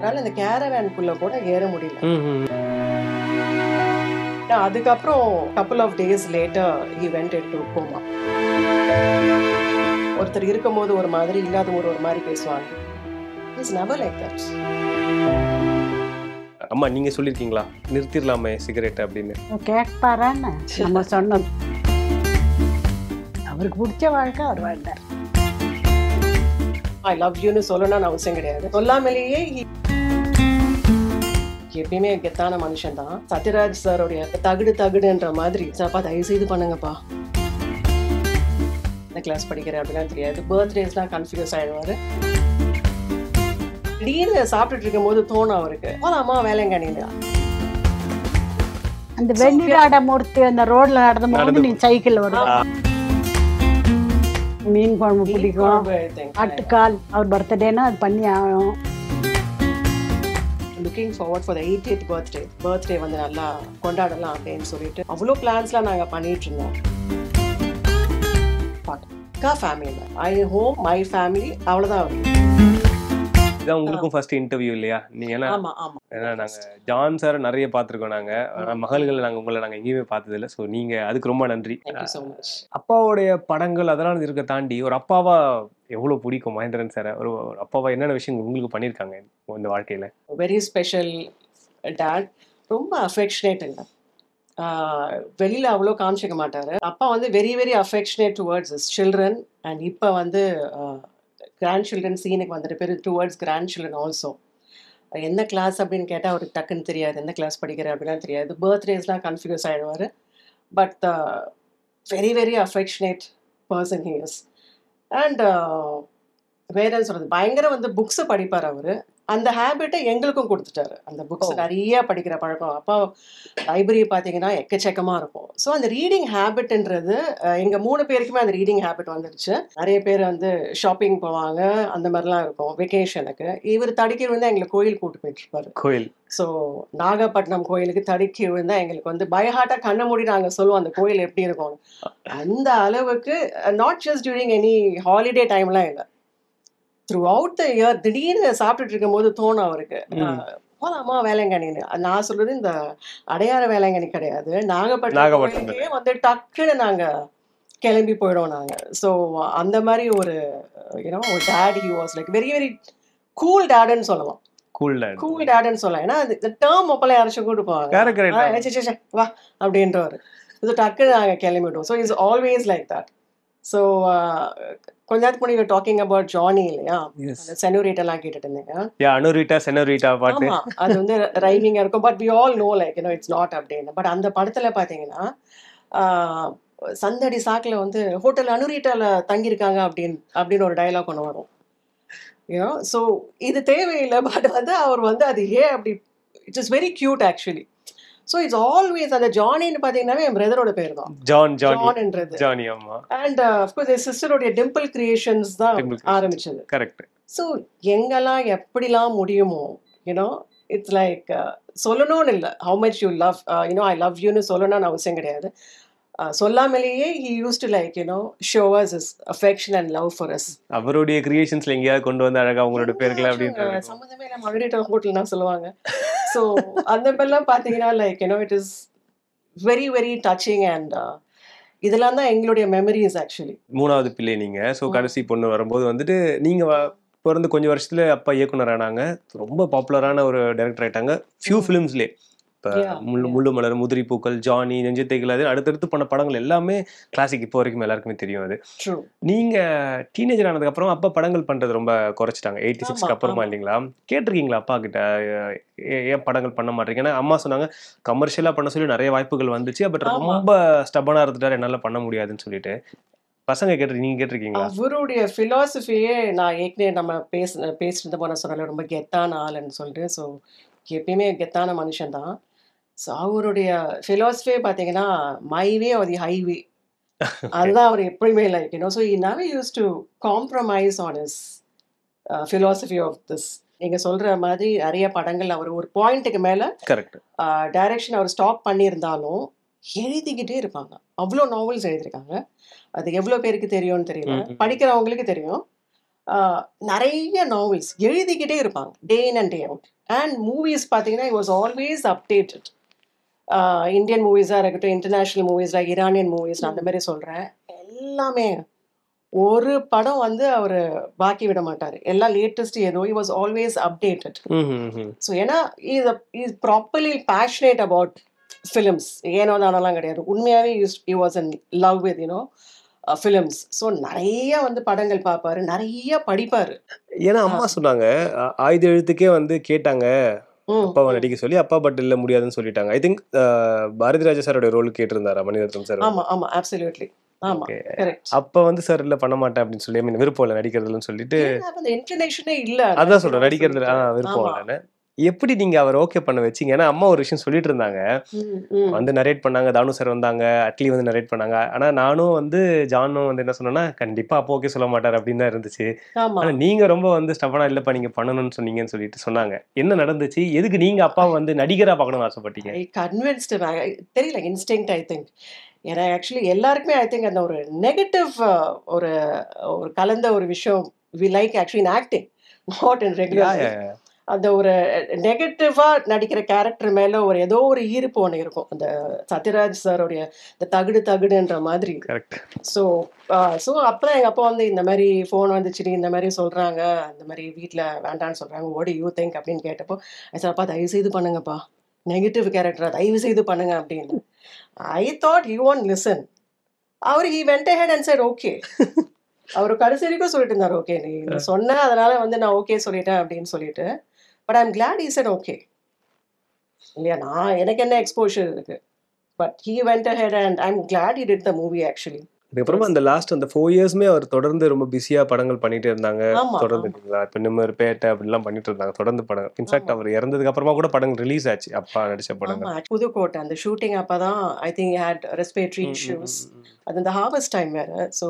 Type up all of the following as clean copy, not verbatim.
அதனால அந்த கேரவேனுக்குள்ள கூட ஏற முடியல. அதுக்கப்புறம் couple of days later he went into coma. ஒருத்தர் இருக்கும்போது ஒரு மாதிரி இல்லாதவங்க ஒரு மாதிரி பேசுவாங்க. He's never like that. அம்மா நீங்க சொல்லிருக்கீங்களா நிறுத்திடலாமே சிகரெட் அப்படின்னு? கேட்பாரான்னு நம்ம சொன்னோம். அவருக்கு பிடிச்ச வாழ்க்கை அவர் வாழ்ந்தார். ஐ லவ் யூன்னு சொல்லணும்னு அவசியம் கிடையாது. சொல்லாமலேயே எப்பயுமே கெத்தான மனுஷன் தான். சத்யராஜ் சாரோடைய தகுடுன்ற மாதிரி சாப்பா தயவு செய்து பண்ணுங்கப்பா. இந்த கிளாஸ் படிக்கிறேன் அப்படிலாம் தெரியாது. பர்த்டேஸ்லாம் கன்ஃபியூஸ் ஆயிடுவாரு. திடீர்னு சாப்பிட்டுட்டு இருக்கும் போது தோணும் அவருக்கு போலாமா வேலைங்கானிங்க. அந்த வெள்ளிராட மூர்த்தி அந்த ரோட்ல நடந்த போது நீ சைக்கிள் வருவோம். மீன் குழம்பு பிடிக்கும், ஆட்டுக்கால். அவர் பர்த்டேனா அது பண்ணி ஆகும். Looking forward for the 80th birthday வந்து நல்லா கொண்டாடலாம் அப்படின்னு சொல்லிட்டு அவ்வளோ பிளான்ஸ்லாம் நாங்கள் பண்ணிட்டு இருந்தோம். பக்கா family, I home my family, அவ்வளோதான். இதான் உங்களுக்கும் ஃபர்ஸ்ட் இன்டர்வியூ இல்லையா? நீங்க ஏன்னா நாங்க ஜான் சார் நிறைய பார்த்துருக்கோம். நாங்க மகள்கள் உங்களை எங்கேயுமே பார்த்தது இல்லை. ஸோ நீங்க அதுக்கு ரொம்ப நன்றி. அப்பாவுடைய படங்கள் அதெல்லாம் இருக்க தாண்டி ஒரு அப்பாவா எவ்வளவு பிடிக்கும் மகேந்திரன் சார்? ஒரு அப்பாவா என்னென்ன விஷயங்கள் உங்களுக்கு பண்ணியிருக்காங்க இந்த வாழ்க்கையில? வெரி ஸ்பெஷல் டேட், ரொம்ப அஃபெக்ஷனேட் இல்லை, வெளியில அவ்வளோ காமிச்சிக்க மாட்டாரு. அப்பா வந்து very very affectionate towards his children. And இப்போ வந்து கிராண்ட் சில்ட்ரன் சீனுக்கு வந்துட்டு பேர் டுவர்ட்ஸ் கிராண்ட் சில்ட்ரன் ஆல்சோ. என்ன கிளாஸ் அப்படின்னு கேட்டால் அவருக்கு டக்குன்னு தெரியாது, என்ன கிளாஸ் படிக்கிற அப்படிலாம் தெரியாது. பர்த்டேஸ்லாம் கன்ஃபியூஸ் ஆகிடுவார். But very very affectionate person he is. And வேற என்ன சொல்கிறது, பயங்கர வந்து புக்ஸை படிப்பார் அவர். அந்த ஹேபிட்டை எங்களுக்கும் கொடுத்துட்டாரு. அந்த புக்ஸ் நிறைய படிக்கிற பழக்கம். அப்போ லைப்ரரி பார்த்தீங்கன்னா எக்கச்சக்கமாக இருக்கும். ஸோ அந்த ரீடிங் ஹேபிட்ன்றது எங்கள் 3 பேருக்குமே அந்த ரீடிங் ஹேபிட் வந்துடுச்சு. நிறைய பேர் வந்து ஷாப்பிங் போவாங்க, அந்த மாதிரிலாம் இருக்கும் வெக்கேஷனுக்கு. இவர் தடுக்கி விழுந்தா எங்களை கோயில் கூட்டு போயிட்டுருப்பாரு. கோயில். ஸோ நாகப்பட்டினம் கோயிலுக்கு தடுக்கி விழுந்தா எங்களுக்கு வந்து பயஹாட்டாக கண்ண மூடி நாங்கள் சொல்லுவோம் அந்த கோயில் எப்படி இருக்கும். அந்த அளவுக்கு not just during any holiday டைம்லாம் இல்லை, த்ரூ அவுட் த இயர். திடீர்னு சாப்பிட்டுட்டு இருக்கும் போது தோணும் அவருக்கு போலாமா வேலைங்கானின்னு. நான் சொல்றது இந்த அடையாள வேலைங்கானி கிடையாது, நாகப்பட்டினத்துக்கே வந்து டக்குன்னு நாங்க கிளம்பி போயிடுவோம் நாங்க. ஸோ அந்த மாதிரி ஒரு ஒரு dad, he was like very very cool டேடுன்னு சொல்லலாம். கூல் டேடுன்னு சொல்லலாம். ஏன்னா இந்த டேர்ம் அப்பெல்லாம் யாராச்சும் கூட்டு போவாங்க வா அப்படின்றவர். இது டக்குன்னு நாங்கள் கிளம்பிவிடுவோம். So it's always like that. So கொஞ்ச நேரத்துக்கு முன்னாடி we talking about ஜானி இல்லையா, செனோரிட்டாலாம் கேட்டுட்டு இருந்தீங்க. அனுரிட்டா செனோரிட்டா பாட்டு. அது வந்து ரைமிங்கா இருக்கும். But we all know like it's not அப்படின்னு. பட் அந்த படத்துல பாத்தீங்கன்னா சந்தடி சாக்குல வந்து ஹோட்டல் அனுரிட்டால தங்கியிருக்காங்க அப்படின்னு ஒரு டயலாக் ஒன்று வரும். ஸோ இது தேவையில்லை. பட் வந்து அவர் வந்து அது ஏன் அப்படி, it is very cute actually. So it's always அந்த ஜானின்னு பார்த்தீங்கன்னாவே என் பிரதரோட பேர் தான் ஜான்ன்றது. அண்ட் அஃப்கோர்ஸ் என் சிஸ்டருடைய டிம்பிள் கிரியேஷன்ஸ் தான் ஆரம்பிச்சது. கரெக்ட். ஸோ எங்கெல்லாம் எப்படிலாம் முடியுமோ இட்ஸ் லைக் சொல்லணும்னு இல்லை, how much you love I love யூன்னு சொல்லணும்னு அவசியம் கிடையாது. சொல்லாமலேயே he used to like show us his affection and love for us. அவருடைய கிரியேஷன்ஸ்ல எங்கேயாவது கொண்டு வந்து அழகா உங்களோட பேர்களை அப்படின்ற சம்பந்தமே இல்லை, மகரிட்ட ஹோட்டல் தான் சொல்லுவாங்க. ஸோ அந்த மாதிரிலாம் பார்த்தீங்கன்னா like it is very very touching. And இதெல்லாம் தான் எங்களுடைய மெமரிஸ் ஆக்சுவலி. 3வது பிள்ளை நீங்க. ஸோ கடைசி பொண்ணு வரும்போது வந்துட்டு நீங்க பிறந்து கொஞ்சம் வருஷத்துல அப்பா இயக்குனர் ஆனாங்க, ரொம்ப பாப்புலரான ஒரு டைரக்டர் ஆயிட்டாங்க. ஃபியூ ஃபிலிம்ஸ்லேயே முள்ளு மலர், முதிரி பூக்கள், ஜானி, நெஞ்சத்தைகள், அது அடுத்தடுத்து பண்ண படங்கள் எல்லாமே கிளாசிக். இப்போ வரைக்கும் எல்லாருக்குமே தெரியும் அது. நீங்க டீனேஜர் ஆனதுக்கு அப்புறம் அப்பா படங்கள் பண்றது ரொம்ப குறைச்சிட்டாங்க 86க்கு அப்புறமா இல்லைங்களா? கேட்டிருக்கீங்களா அப்பா கிட்ட ஏன் படங்கள் பண்ண மாட்டீங்க? ஏன்னா அம்மா சொன்னாங்க கமர்ஷியலா பண்ண சொல்லி நிறைய வாய்ப்புகள் வந்துச்சு, பட் ரொம்ப ஸ்டபனா இருந்துட்டாரு, என்னால பண்ண முடியாதுன்னு சொல்லிட்டு. பசங்க நீங்க கேட்டிருக்கீங்களா? அவருடைய பிலாசபியே நான் ஏற்கனவே நம்ம பேசிட்டு போன சொன்னால ரொம்ப கெத்தான ஆளுன்னு சொல்லிட்டு. ஸோ எப்பயுமே கெத்தான மனுஷன் தான். ஸோ அவருடைய ஃபிலாசபியே பார்த்தீங்கன்னா my way or the highway, அதுதான் அவர் எப்பயுமே like so he never used to compromise on his philosophy of this. நீங்கள் சொல்கிற மாதிரி நிறைய படங்கள் அவர் ஒரு பாயிண்ட்டுக்கு மேலே கரெக்ட் டைரக்ஷன் அவர் ஸ்டாப் பண்ணியிருந்தாலும் எழுதிக்கிட்டே இருப்பாங்க. அவ்வளோ நாவல்ஸ் எழுதியிருக்காங்க. அது எவ்வளோ பேருக்கு தெரியும்னு தெரியல, படிக்கிறவங்களுக்கு தெரியும். நிறைய நாவல்ஸ் எழுதிக்கிட்டே இருப்பாங்க day in and day out. And movies பார்த்தீங்கன்னா it was always updated. Indian மூவிஸாக இருக்கட்டும், இன்டர்நேஷ்னல் மூவிஸில் ஈரானியன் மூவிஸ், அந்த மாதிரி சொல்கிறேன், எல்லாமே ஒரு படம் வந்து அவர் பாக்கி விட மாட்டார். எல்லாம் லேட்டஸ்ட் ஏதோ he was always updated. So ஏன்னா is properly passionate about films. ஏனோ தானெல்லாம் கிடையாது, உண்மையாகவே he was in love with films. So நிறைய வந்து படங்கள் பார்ப்பாரு, நிறைய படிப்பார். ஏன்னா அம்மா சொன்னாங்க ஆயுத எழுத்துக்கே வந்து கேட்டாங்க அப்பாவை நடிக்க சொல்லி, அப்பா பட் இல்ல முடியாதுன்னு சொல்லிட்டாங்க. ஐ திங்க் பாரதி ராஜா சாரோட ரோல் கேட்டிருந்தாரா மணிரத்னம் சார்? ஆமா ஆமா அப்சல்யூட்லி. ஆமா கரெக்ட். அப்ப வந்து சார் இல்ல பண்ண மாட்டேன் அப்படின்னு சொல்லி, ஐ மீன் விருப்பம் இல்லை நடிக்கிறதுன்னு சொல்லிட்டு. அந்த இன்டர்நேஷனே இல்ல, அதான் சொல்றேன், நடிக்கிறதுல விருப்பம் இல்லைன்னு. எப்படி நீங்க அவர் ஓகே பண்ண வச்சீங்க? ஏன்னா அம்மா ஒரு விஷயம் சொல்லிட்டு இருந்தாங்க, வந்து நரேட் பண்ணாங்க, தானு சார் வந்தாங்க, அட்லி வந்து நரேட் பண்ணாங்க. ஆனா நானும் வந்து ஜானும் வந்து என்ன சொன்னோம்னா, கண்டிப்பா அப்பா ஓகே சொல்ல மாட்டாரு அப்படின்னு தான் இருந்துச்சு. ஆனா நீங்க ரொம்ப வந்து ஸ்டபனா இல்லப்பா நீங்க பண்ணணும்னு சொன்னீங்கன்னு சொல்லிட்டு சொன்னாங்க. என்ன நடந்துச்சு? எதுக்கு நீங்க அப்பா வந்து நடிகரா பார்க்கணும்னு ஆசைப்பட்டீங்க? கன்வின்ஸ்டு தெரியல, இன்ஸ்டிங்க்ட் ஐ திங்க். ஏன்னா ஆக்சுவலி எல்லாருக்குமே ஐ திங்க் அந்த ஒரு நெகட்டிவ் ஒரு ஒரு கலந்த ஒரு விஷயம் we like actually in acting, not in regular. அந்த ஒரு நெகட்டிவாக நடிக்கிற கேரக்டர் மேலே ஒரு ஏதோ ஒரு ஈர்ப்பு ஒன்று இருக்கும். அந்த சத்யராஜ் சாரோடைய இந்த தகுடுன்ற மாதிரி. ஸோ அப்போ எங்கள் அப்பா வந்து இந்த மாதிரி ஃபோன் வந்துச்சு, இந்த மாதிரி சொல்கிறாங்க, இந்த மாதிரி வீட்டில் வேண்டான்னு சொல்கிறாங்க, வாட் டு யூ திங்க் அப்படின்னு கேட்டப்போ, சார் அப்பா தயவு செய்து பண்ணுங்கப்பா, நெகட்டிவ் கேரக்டரை தயவு செய்து பண்ணுங்க அப்படின்னு. I thought you won't listen. அவர் he went ahead and said okay. அவர் கடைசி வரைக்கும் சொல்லிட்டு இருந்தார், ஓகே நீ சொன்ன அதனால வந்து நான் ஓகே சொல்லிட்டேன் அப்படின்னு சொல்லிட்டு. But I'm glad he said okay. இல்லையா, நான் எனக்கு என்ன எக்ஸ்போஷர் இருக்கு. But he went ahead and I'm glad he did the movie actually. அதுக்கப்புறமா அந்த லாஸ்ட் அந்த 4 இயர்ஸ்மே அவர் தொடர்ந்து ரொம்ப பிஸியா படங்கள் பண்ணிட்டே இருந்தாங்க. தொடர்ந்து இப்போ நிம்மர் பேட்டை அப்படிலாம் பண்ணிட்டு இருந்தாங்க, தொடர்ந்து படம். இன்ஃபேக்ட் அவர் இறந்ததுக்கு அப்புறமா கூட படங்கள் ரிலீஸ் ஆச்சு அப்பா நடிச்ச படங்கள். புதுக்கோட்டை அந்த ஷூட்டிங் அப்பதான் I think he had respiratory issues. அது இந்த ஹார்வெஸ்ட் டைம் வேற. ஸோ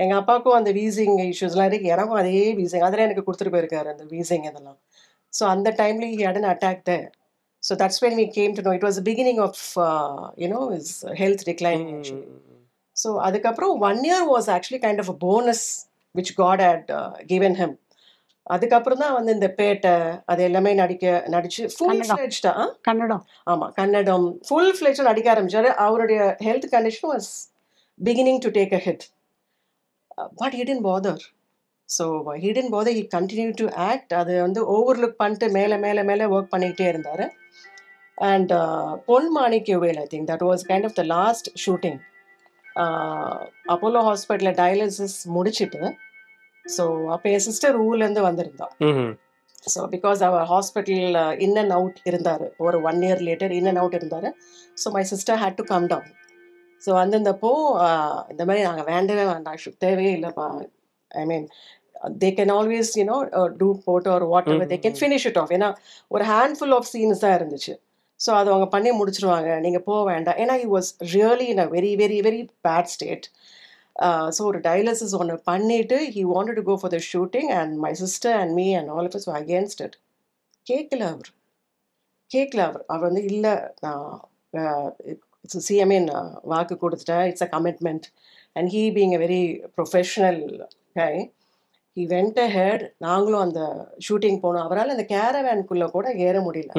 எங்கள் அப்பாவுக்கும் அந்த வீசிங் இஷ்யூஸ்லாம் இருக்கு, எனக்கும் அதே வீசிங், அதில் எனக்கு கொடுத்துட்டு போயிருக்காரு அந்த வீசிங் இதெல்லாம். So on the timely he had an attack there. So that's when we came to know it was the beginning of his health decline actually. So adukaprom 1 year was actually kind of a bonus which God had given him. அதுக்கப்புறம் தான் வந்து இந்த பேட்டை அது எல்லாமே நடிச்சு full ஃப்ளெஜ்டா Kannada full ஃப்ளெஜ்டா நடிக்க ஆரம்பிச்சாரு. அவருடைய health condition was beginning to take a hit, but he didn't bother. So he didn't bother, he continued to act. அது வந்து ஓவர்லுக் பண்ணிட்டு மேலே ஒர்க் பண்ணிக்கிட்டே இருந்தார். And Pon Manickavel I think that was kind of the last shooting. Apollo ஹாஸ்பிட்டலில் dialysis முடிச்சுட்டு, so அப்போ என் சிஸ்டர் ஊர்லேருந்து வந்திருந்தான். ஸோ பிகாஸ் அவர் ஹாஸ்பிட்டல் இன் அண்ட் அவுட் இருந்தார், ஒரு 1 year later in and out இருந்தார். So my sister had to come down. So அந்தப்போ இந்த மாதிரி நாங்கள் வேண்டவே வேண்டாம், தேவையே இல்லைப்பா, ஐ மீன் they can always do photo or whatever, they can finish it off. ஏன்னா ஒரு ஹேண்ட்ஃபுல் ஆஃப் சீன்ஸ் தான் இருந்துச்சு. ஸோ அது அவங்க பண்ணி முடிச்சிருவாங்க, நீங்கள் போக வேண்டாம். ஏன்னா he was really in a very very very bad state. So ஒரு டயாலிசிஸ் ஒன்று பண்ணிவிட்டு he wanted to go for the shooting and my sister and me and all of us were against it. கேட்கல அவர் வந்து இல்லை, நான் CMA வாக்கு கொடுத்துட்டேன், it's a commitment. And he being a very professional guy, he went ahead. நாங்களும் அந்த shooting போனோம். அவரால் அந்த கேரவேனுக்குள்ளே கூட ஏற முடியல.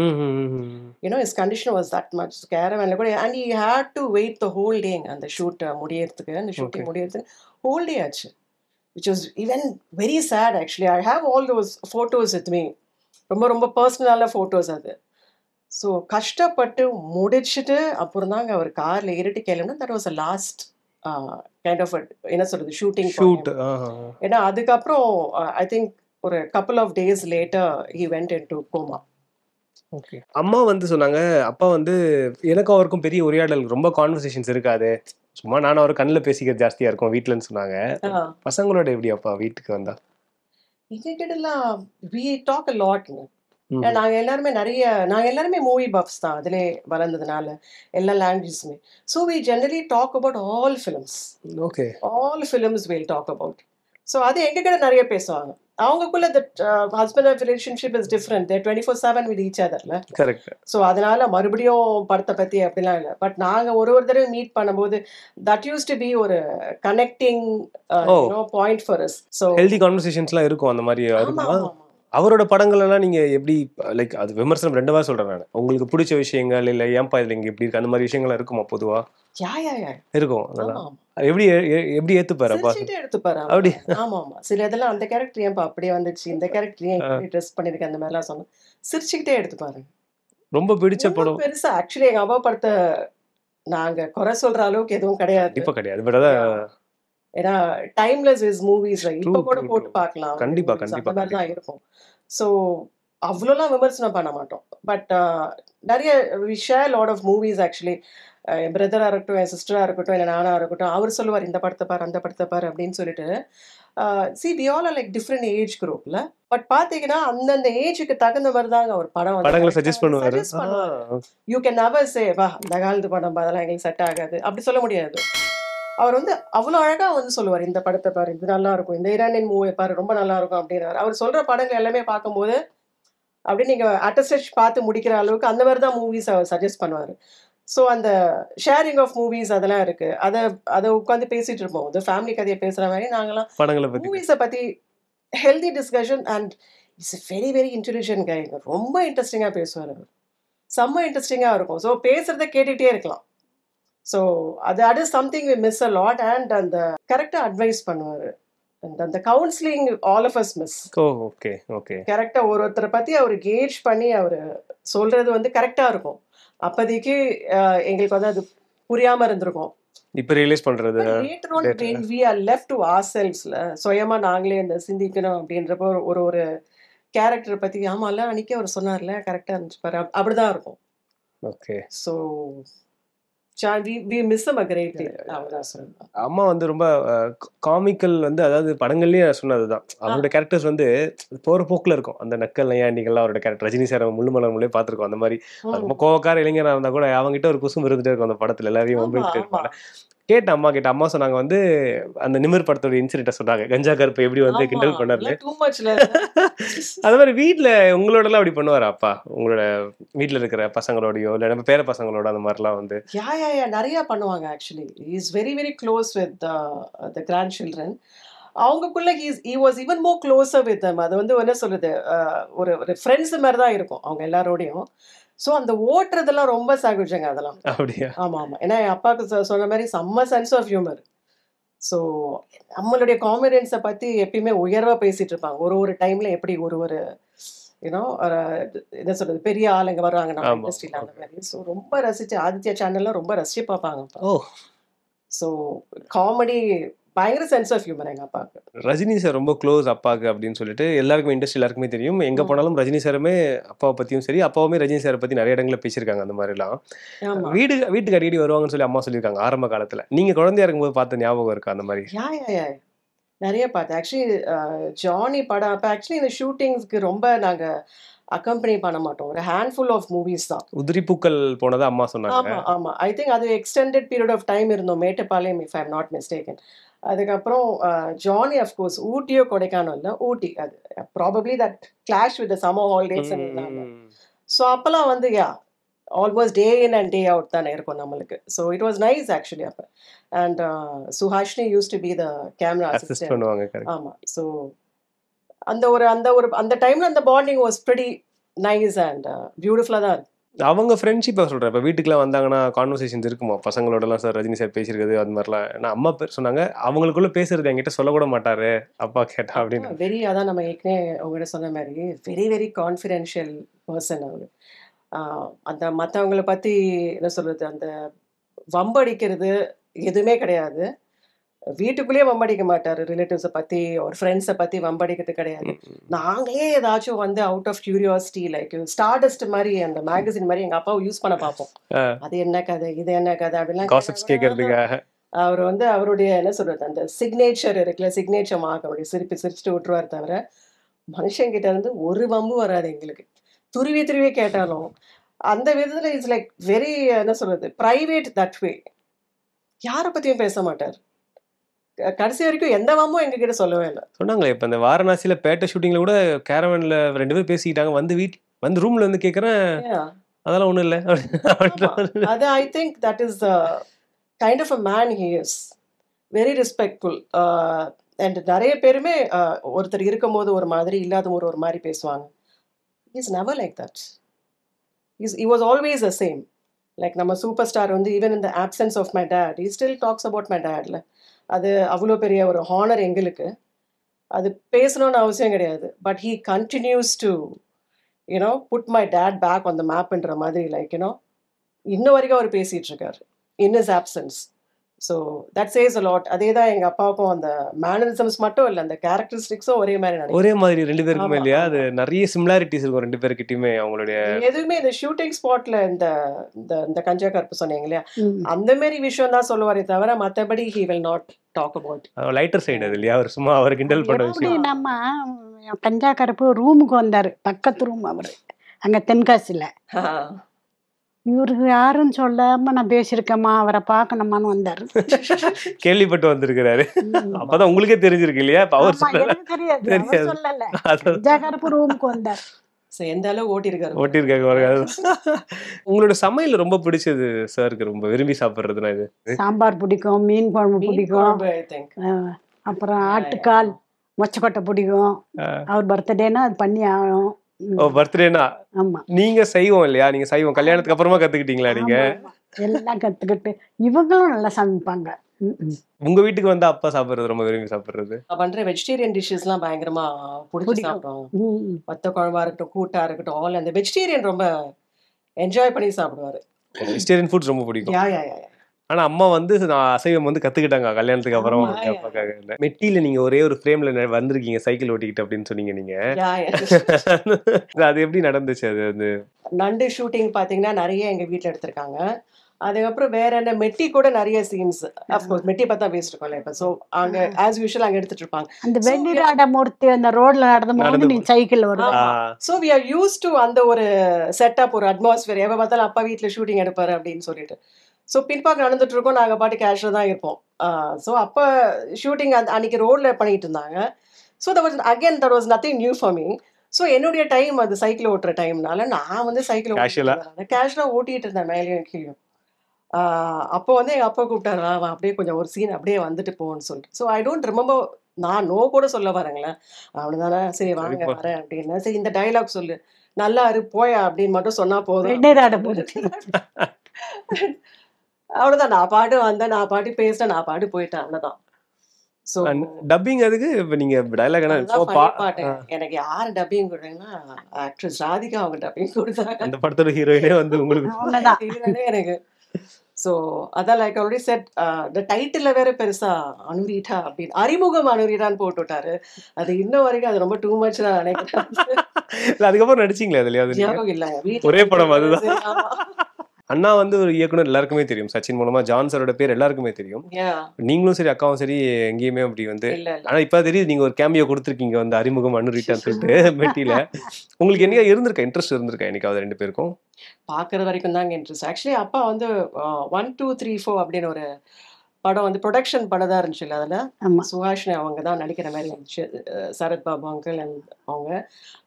his condition was that much. கேரவேனில் கூட, and he had to wait the whole day அந்த ஷூட் முடியறதுக்கு, அந்த ஷூட்டிங் முடியறதுக்கு whole day ஆச்சு, which was even very sad actually. I have all those photos with me, ரொம்ப பர்சனலான ஃபோட்டோஸ் அது. So கஷ்டப்பட்டு முடிச்சுட்டு அப்புறம் தாங்க அவர் காரில் ஏறிட்டு கிளம்புனா, that was a last kind of என்ன சொல்றது ஷூட்டிங். ஏன்னா அதுக்கப்புறம் ஐ திங்க் ஒரு couple of days later he went into coma. Okay. அம்மா வந்து சொன்னாங்க, அப்பா வந்து எனக்கும் அவருக்கும் பெரிய உரையாடல், ரொம்ப கான்வர்சேஷன்ஸ் இருக்காது, சும்மா நானும் அவர் கண்ணில் பேசிக்கிறது ஜாஸ்தியா இருக்கும் வீட்டிலன்னு சொன்னாங்க. பசங்களோட எப்படி அப்பா வீட்டுக்கு வந்தா? எங்க கிட்டலாம் we talk a lot. நாங்கள் எல்லாருமே மூவி பஃப்ஸ் தான், அதிலே வளர்ந்ததுனால எல்லா லாங்குவேஜஸுமே. So we generally talk about all films. Okay, all films will talk about. So அது எங்ககிட்ட நிறைய பேசுவாங்க. அவங்களுக்குள்ள husband and relationship is different. There 24/7 with each அதர்ல. கரெக்ட். ஸோ அதனால மறுபடியும் படத்தை பத்தி அப்படிலாம் இல்லை. பட் நாங்க ஒரு தடவை மீட் பண்ணும்போது தட் யூஸ் டு பி ஒரு connecting point for us. So healthy கான்வர்சேஷன்ஸ்லாம் இருக்கும் அந்த மாதிரி ஆமா இருக்குமா? ஆமா ஆமா அவரோட படங்கள் எல்லாம் நீங்க எப்படி லைக் அது விமர்சனம் ரெண்டு வாரம் சொல்றேன் நான். உங்களுக்கு பிடிச்ச விஷயங்கள் இல்ல ஏன்பா இதுல இங்க இப்படி இருக்கு அந்த மாதிரி விஷயங்கள் இருக்குமா பொதுவா? யா யா யா இருக்கும் ஆமா அதெல்லாம். ஆமா எப்படி எப்படி ஏத்துப்பாரு அப்பா? சிரிச்சுட்டே எடுத்துப்பாரு அவர். அப்படி ஆமா ஆமா சில இதெல்லாம் அந்த கேரக்டர் ஏன்பா அப்படியே வந்துச்சு, இந்த கேரக்டர் ஏன் இப்படி ட்ரெஸ் பண்ணிருக்க, அந்த மாதிரிலாம் சொன்னோம். சிரிச்சுக்கிட்டே எடுத்துப்பாரு. ரொம்ப பிடிச்ச ஒன்றும் படம் பெருசா ஆக்சுவலி எங்க அப்பா படத்தை நாங்க குறை சொல்ற அளவுக்கு எதுவும் கிடையாது. கண்டிப்பா கிடையாது. பட் அதான் Yeah. ஏன்னா டைம்லெஸ் இஸ் மூவிஸ். ட்ரூ இப்ப கூட ட்ரூ போட்டு ட்ரூ. பார்க்கலாம் அவருடைய கண்டிப்பா மூவிஸ். கண்டிப்பா அந்த மாதிரி தான் கண்டிப்பா. இருக்கும். ஸோ அவ்வளோலாம் விமர்சனம் பண்ண மாட்டோம். பட் நிறைய we share lot of movies actually. என் பிரதராக இருக்கட்டும், என் சிஸ்டராக இருக்கட்டும், இல்லை நானாக இருக்கட்டும், அவர் சொல்லுவார் இந்த படத்தை பாரு, அந்த படத்தை பாரு அப்படின்னு சொல்லிட்டு. We all are like different age குரூப்ல. பட் பார்த்தீங்கன்னா அந்தந்த ஏஜுக்கு தகுந்த மாதிரி தாங்க அவர் படம் வந்து படங்களை கரெக்டாக சஜஸ்ட் வந்து பண்ணுவாரு. சஜஸ்ட் பண்ணுவார். யூ கேன் நெவர் சே வா அந்த காலத்து படம் அதெல்லாம் எங்களுக்கு செட் ஆகாது அப்படி சொல்ல முடியாது. அவர் வந்து அவ்வளோ அழகா வந்து சொல்லுவார் இந்த படத்தை பாரு, இது நல்லா இருக்கும், இந்த ஈரானியன் மூவி பாரு ரொம்ப நல்லா இருக்கும் அப்படின்னாரு. அவர் சொல்ற படங்கள் எல்லாமே பார்க்கும்போது அப்படி நீங்க அட்டஸ்டேஜ் பார்த்து முடிக்கிற அளவுக்கு அந்த மாதிரி தான் மூவிஸ் அவர் சஜஸ்ட் பண்ணுவார். ஸோ அந்த ஷேரிங் ஆஃப் மூவிஸ் அதெல்லாம் இருக்கு. அதை அதை உட்காந்து பேசிட்டு இருப்போம். அது ஃபேமிலி கதையை பேசுற மாதிரி நாங்களாம் படங்களை பத்தி மூவிஸை பத்தி healthy discussion. And it's very very intelligent guy. ரொம்ப இன்ட்ரெஸ்டிங்காக பேசுவார் அவர். செம்ம இன்ட்ரெஸ்டிங்காக இருக்கும். ஸோ பேசுறதை கேட்டுகிட்டே இருக்கலாம். ஸோ அது something we miss a lot. And அந்த கரெக்டாக அட்வைஸ் பண்ணுவார். அந்த counselling all of us miss. Oh okay okay. கரெக்டாக ஒருத்தரை பற்றி அவர் கேஜ் பண்ணி அவர் சொல்றது வந்து கரெக்டாக இருக்கும். அப்போதைக்கு எங்களுக்கு வந்து அது புரியாமல் இருந்திருக்கும். இப்போ ரியலைஸ் பண்றது later on when we are left to ourselves-ல சுயமா நாங்களே இந்த சிந்திக்கணும் அப்படின்றப்போ ஒரு ஒரு கேரக்டர் பற்றி ஆமாம்ல அன்னைக்கே அவர் சொன்னார்ல கரெக்டாக இருந்துச்சு பாரு அப்படிதான் இருக்கும். Okay. So we miss him a great deal. அவர்தான் சொல்லணும். அம்மா வந்து ரொம்ப காமிக்கல் வந்து அதாவது படங்கள்லயே சொன்னதுதான். அவரோட கேரக்டர்ஸ் வந்து போற போக்குல இருக்கும். அந்த நக்கல் நையாண்டிகள்லாம் அவரோட கேரக்டர். ரஜினி சார் முள்ளு மலர்லயே பார்த்திருக்கோம். அந்த மாதிரி ரொம்ப கோவக்கார இளைஞராக இருந்தா கூட அவங்ககிட்ட ஒரு குசும் இருந்துட்டே இருக்கும் அந்த படத்துல. எல்லாரையும் ஆமா வம்பிழுத்துட்டே ஆமா இருப்பாங்க. கேட்ட அம்மா சொன்னாங்க வந்து அந்த நிமிர் படத்தோட இன்சிடென்ட் சொன்னாங்க. கஞ்சா கருப்பு எப்படி வந்து ஆமா கிண்டல் பண்ணாரு. டூ மச்ல. அது மாதிரி வீட்டுல உங்களோட எல்லாம் அப்படி பண்ணுவாரா அப்பா? உங்களோட வீட்டுல இருக்கிற பசங்களோடயோ இல்ல நம்ம பேர பசங்களோட அந்த மாதிரிலாம் வந்து யா நிறைய பண்ணுவாங்க. Actually is very very close with the grandchildren. அவங்களுக்குள்ள he was even more closer with them. அது வந்து என்ன சொல்றது ஒரு ஒரு ஃப்ரெண்ட்ஸ் மாதிரி தான் இருக்கும் அவங்க எல்லாரோடையும். ஸோ அந்த ஓட்டுறதெல்லாம் ரொம்ப சகஜங்க அதெல்லாம். அப்படியா? ஆமா ஆமா. ஏன்னா என் அப்பாவுக்கு சொன்ன மாதிரி செம்ம சென்ஸ் ஆஃப் ஹியூமர். ஸோ நம்மளுடைய காமெடியன்ஸை பத்தி எப்பயுமே உயர்வா பேசிட்டு இருப்பாங்க. ஒரு ஒரு டைம்ல எப்படி ஒரு ஒரு யூனோ என்ன சொல்றது பெரிய ஆளுங்க வருவாங்க நம்ம ஆமா இண்டஸ்ட்ரியில அந்த மாதிரி. ஸோ ரொம்ப ரசிச்சு ஆதித்யா சேனல்ல ரொம்ப ரசிச்சு பார்ப்பாங்க. ஓ ஸோ காமெடி பயங்கர சென்ஸ் ஆஃப் ஹியூமர் எங்க அப்பாவுக்கு. ரஜினி சார் ரொம்ப க்ளோஸ் அப்பாவுக்கு அப்படின்னு சொல்லிட்டு எல்லாருக்குமே இண்டஸ்ட்ரி எல்லாருக்குமே தெரியும். எங்க போனாலும் ரஜினி சாருமே அப்பாவை பத்தியும் சரி அப்பாவுமே ரஜினி சாரை பத்தி நிறைய இடங்கள்ல பேசியிருக்காங்க. அந்த மாதிரிலாம் ஆமா வீட்டுக்கு அடிக்கடி வருவாங்கன்னு சொல்லி அம்மா சொல்லியிருக்காங்க ஆரம்ப காலத்துல. நீங்க குழந்தையா இருக்கும்போது பார்த்த ஞாபகம் இருக்கா அந்த மாதிரி? யா நிறைய பார்த்தேன். ஆக்சுவலி ஜானி படம் அப்போ ஆக்சுவலி இந்த ஷூட்டிங்ஸ்க்கு ரொம்ப நாங்க அக்கம்பெனி பண்ண மாட்டோம். ஒரு ஹேண்ட்ஃபுல் ஆஃப் மூவிஸ் தான். உதிரி பூக்கள் போனதா அம்மா சொன்னாங்க. ஆமா ஆமா. ஐ திங்க் அது எக்ஸ்டெண்டட் பீரியட் ஆஃப் டைம் இருந்தோம் Mettupalayam if I am not mistaken. அதுக்கப்புறம் ஜானி அஃப்கோர்ஸ் ஊட்டியோ கொடைக்கானல்ல ஊட்டி அது probably that clash with summer holidays. So அப்போல்லாம் வந்து almost day in and day out தானே இருக்கும் நம்மளுக்கு. So it was nice actually அப்போ. And Suhasini used to be the camera assist assistant. பண்ணுவாங்க. ஆமா. ஸோ அந்த டைம்ல அந்த bonding was pretty nice and பியூட்டிஃபுல்லா தான் இருக்கு. அவங்க ஃப்ரெண்ட்ஷிப்பாக சொல்கிறேன். இப்போ வீட்டுக்குலாம் வந்தாங்கன்னா கான்வர்சேஷன்ஸ் இருக்குமா பசங்களோடலாம்? சார் ரஜினி சார் பேசியிருக்கிறது அது மாதிரிலாம். நான் அம்மா பேர் சொன்னாங்க அவங்களுக்குள்ள பேசுறது என்கிட்ட சொல்லக்கூட மாட்டாரு அப்பா கேட்டா அப்படின்னு. வெரி அதான் நம்ம ஏற்கனவே உங்ககிட்ட சொன்ன மாதிரி வெரி வெரி கான்ஃபிடென்ஷியல் பர்சன் அவர். அந்த மற்றவங்களை பற்றி என்ன சொல்கிறது அந்த வம்படிக்கிறது எதுவுமே கிடையாது. வீட்டுக்குள்ளேயே வம்படிக்க மாட்டார். ரிலேட்டிவ்ஸை பற்றி ஒரு ஃப்ரெண்ட்ஸை பற்றி வம்படிக்கிறது கிடையாது. நாங்களே ஏதாச்சும் வந்து out of curiosity like stardust மாதிரி அந்த மேகசின் மாதிரி எங்கள் அப்பாவை யூஸ் பண்ண பார்ப்போம். அது என்ன கதை இது என்ன கதை அப்படிலாம் கேட்கறதுக்காக அவர் வந்து அவருடைய என்ன சொல்கிறது அந்த சிக்னேச்சர் இருக்குல்ல சிக்னேச்சர் மார்க் அவருடைய சிரிச்சுட்டு விட்டுருவார். தவிர மனுஷங்கிட்ட இருந்து ஒரு வம்பு வராது எங்களுக்கு. துருவி கேட்டாலும் அந்த விதத்தில் இட்ஸ் லைக் வெரி என்ன சொல்கிறது ப்ரைவேட் தட் வே. யாரை பற்றியும் பேச மாட்டார். கடைசி வரைக்கும் எந்த மாமும் எங்ககிட்ட சொல்லவே இல்லை. சொன்னாங்களே இப்போ இந்த வாரணாசியில பேட்டை ஷூட்டிங்ல கூட கேரவன்ல 2 பேர் பேசிக்கிட்டாங்க. வந்து ரூம்ல வந்து கேட்குறேன், Yeah. அதெல்லாம் ஒன்றும் இல்லை ஆமா. அது I think that is the kind of a man he is. Very respectful. And நிறைய பேருமே ஒருத்தர் இருக்கும்போது ஒரு மாதிரி இல்லாதவங்க ஒரு மாதிரி பேசுவாங்க. Is never like that. He was always the same. Like நம்ம சூப்பர் ஸ்டார் வந்து even in the absence of my dad he still talks about my dadல. அது அவ்வளோ பெரிய ஒரு ஹானர் எங்களுக்கு. அது பேசணும்னு அவசியம் கிடையாது. But he continues to put my dad back on the mapன்ற மாதிரி லைக் இன்ன வரைக்கும் அவர் பேசிட்டு இருக்காரு in his absence. So that chase a lot. அதே தான் எங்கள் அப்பாவுக்கும் அந்த மேனரிசம்ஸ் மட்டும் இல்லை, அந்த கேரக்டரிஸ்டிக்ஸும் ஒரே மாதிரி நினைக்கிறேன். ஒரே மாதிரி 2 பேருக்குமே இல்லையா? அது நிறைய சிமிலாரிட்டிஸ் இருக்கும் 2 பேருக்கிட்டையுமே அவங்களுடைய. எதுவுமே இந்த ஷூட்டிங் ஸ்பாட்ல இந்த இந்த கஞ்சா கருப்பு சொன்னீங்க இல்லையா, அந்த மாதிரி விஷயம் தான் சொல்லுவாரே தவிர மற்றபடி he will not talk about lighter side அது இல்லையா? அவர் சும்மா அவர் கிண்டல் பண்ண விஷயம். நம்ம கஞ்சா கருப்பு ரூமுக்கு வந்தாரு, பக்கத்து ரூம் அவரு அங்க தென்காசியில. இவருக்கு யாருன்னு சொல்லாம நான் பேசியிருக்கேம்மா, அவரை பார்க்கணுமான்னு வந்தாரு. கேள்விப்பட்டு வந்திருக்கிறாரு. அப்பதான் உங்களுக்கே தெரிஞ்சிருக்கு இல்லையா? அவர் சொல்லல, கஞ்சா கருப்பு ரூமுக்கு வந்தாரு. எந்த அளவு ஓட்டிருக்காரு. உங்களோட சமையல் ரொம்ப பிடிச்சது சாருக்கு, ரொம்ப விரும்பி சாப்பிடுறதுனா இது? சாம்பார் பிடிக்கும், மீன் குழம்பு பிடிக்கும், அப்புறம் ஆட்டுக்கால் மொச்சக்கொட்டை பிடிக்கும். அவர் பர்த்டேனா அது பண்ணி ஆகணும். பர்த்டேனா நீங்க சைவம் இல்லையா? நீங்க சைவம் கல்யாணத்துக்கு அப்புறமா கத்துக்கிட்டீங்களா? நீங்க எல்லாம் கத்துக்கிட்டு இவங்களும் நல்லா சமைப்பாங்க. உங்க வீட்டுக்கு வந்து அப்பா சாப்பிடுறது ரொம்ப விரும்பி சாப்பிடுறது? பண்ற வெஜிடேரியன் டிஷ்ஷஸ்லாம் பயங்கரமா பிடிச்சி சாப்பிடுவாங்க. வத்த குழம்பா இருக்கட்டும், கூட்டா இருக்கட்டும், ஆல் அந்த வெஜிடேரியன் ரொம்ப என்ஜாய் பண்ணி சாப்பிடுவாரு. வெஜிடேரியன் ஃபுட்ஸ் ரொம்ப பிடிக்கும். ஆனா அம்மா வந்து நான் அசைவம் வந்து கத்துக்கிட்டாங்க கல்யாணத்துக்கு அப்புறம். மெட்டியில நீங்க ஒரே ஒரு ஃப்ரேம்ல வந்திருக்கீங்க சைக்கிள் ஓட்டிக்கிட்டு அப்படின்னு சொன்னீங்க நீங்க. அது எப்படி நடந்துச்சு? அது வந்து நண்டு ஷூட்டிங் பாத்தீங்கன்னா நிறைய எங்க வீட்டுல எடுத்திருக்காங்க. அதுக்கப்புறம் வேற என்ன மெட்டி கூட நிறைய சீன்ஸ், அஃப்கோர்ஸ் மெட்டி பார்த்தா பேசிட்டு இருக்கோம்ல இப்ப. ஸோ அங்க ஆஸ் யூஷுவல் அங்க எடுத்துட்டு இருப்பாங்க. அந்த வெள்ளிராட மூர்த்தி அந்த ரோட்ல நடந்து நீ சைக்கிள் வருவா. So we are use to அந்த ஒரு செட்டப், ஒரு அட்மாஸ்பியர். எப்ப பார்த்தாலும் அப்பா வீட்டுல ஷூட்டிங் எடுப்பாரு அப்படின்னு சொல்லிட்டு. ஸோ பின்பாக்க நடந்துட்டு இருக்கோம், நாங்கள் பாட்டு கேஷுவலாக தான் இருப்போம். ஸோ அப்போ ஷூட்டிங் அன்னைக்கு ரோடில் பண்ணிட்டு இருந்தாங்க. So that was nothing new for me. So என்னுடைய டைம் அது சைக்கிள் ஓட்டுற டைம்னால நான் வந்து சைக்கிள் கேஷுவலாக ஓட்டிட்டு இருந்தேன் மேலேயும் கீழே. அப்போ வந்து எங்கள் அப்பா கூப்பிட்டாரு, அப்படியே கொஞ்சம் ஒரு சீன் அப்படியே வந்துட்டு போன்னு சொல்லிட்டு. ஸோ ஐ டோன்ட் ரிமெம்பர் நான் நோ கூட சொல்ல வரேங்களேன். அவ்வளோதானே, சரி வாங்க வரேன் அப்படின்னு. சரி இந்த டைலாக் சொல்லு, நல்லா இரு போயா அப்படின்னு மட்டும் சொன்னா போதும். அவ்வளவுதான். நான் பாட்டு வந்தேன், நான் பாட்டு பேசினேன், நான் பாட்டு போயிட்டேன், அவ்வளவுதான். சோ டப்பிங் அதுக்கு இப்ப நீங்க டயலாக் எனக்கு யாரு டப்பிங் கொடுத்தாங்கன்னா ஆக்ட்ரஸ் ராதிகா அவங்க டப்பிங் கொடுத்தாங்க. அந்த படத்தோட ஹீரோயினே வந்து உங்களுக்கு எனக்கு. ஸோ அதான் like already set the title வேற பெருசா அனுரீட்டா அப்படின்னு, அறிமுகம் அனுரீட்டான்னு போட்டு விட்டாரு. அது இன்னும் வரைக்கும் அது ரொம்ப டூ மச் நான் நினைக்கிறேன். அதுக்கப்புறம் நடிச்சிங்களா அதுலயா? இல்ல ஒரே படம் அதுதான். அண்ணா வந்து ஒரு இயக்குனர் எல்லாருக்குமே தெரியும், சச்சின் மூலமா ஜான் சாரோட பேர் எல்லாருக்குமே தெரியும். நீங்களும் சரி அக்காவும் சரி எங்கேயுமே அப்படி வந்து. ஆனா இப்ப தெரியுது நீங்க ஒரு கேமியோ கொடுத்துருக்கீங்க வந்து அறிமுகம் அனுரீட்டான்னு சொல்லிட்டு மெட்டியில. உங்களுக்கு என்னையா இருந்திருக்கா, இன்ட்ரெஸ்ட் இருந்திருக்கா என்னைக்காவது 2 பேருக்கும்? பாக்குறது வரைக்கும் தாங்க இன்ட்ரெஸ்ட். ஆக்சுவலி அப்பா வந்து 1, 2, 3, 4 அப்படின்னு ஒரு படம் வந்து ப்ரொடக்ஷன் படம் தான் இருந்துச்சு இல்லை? அதில் சுஹாஷினி அவங்க தான் நடிக்கிற மாதிரி இருந்துச்சு, சரத் பாபு அங்கிள் அண்ட் அவங்க.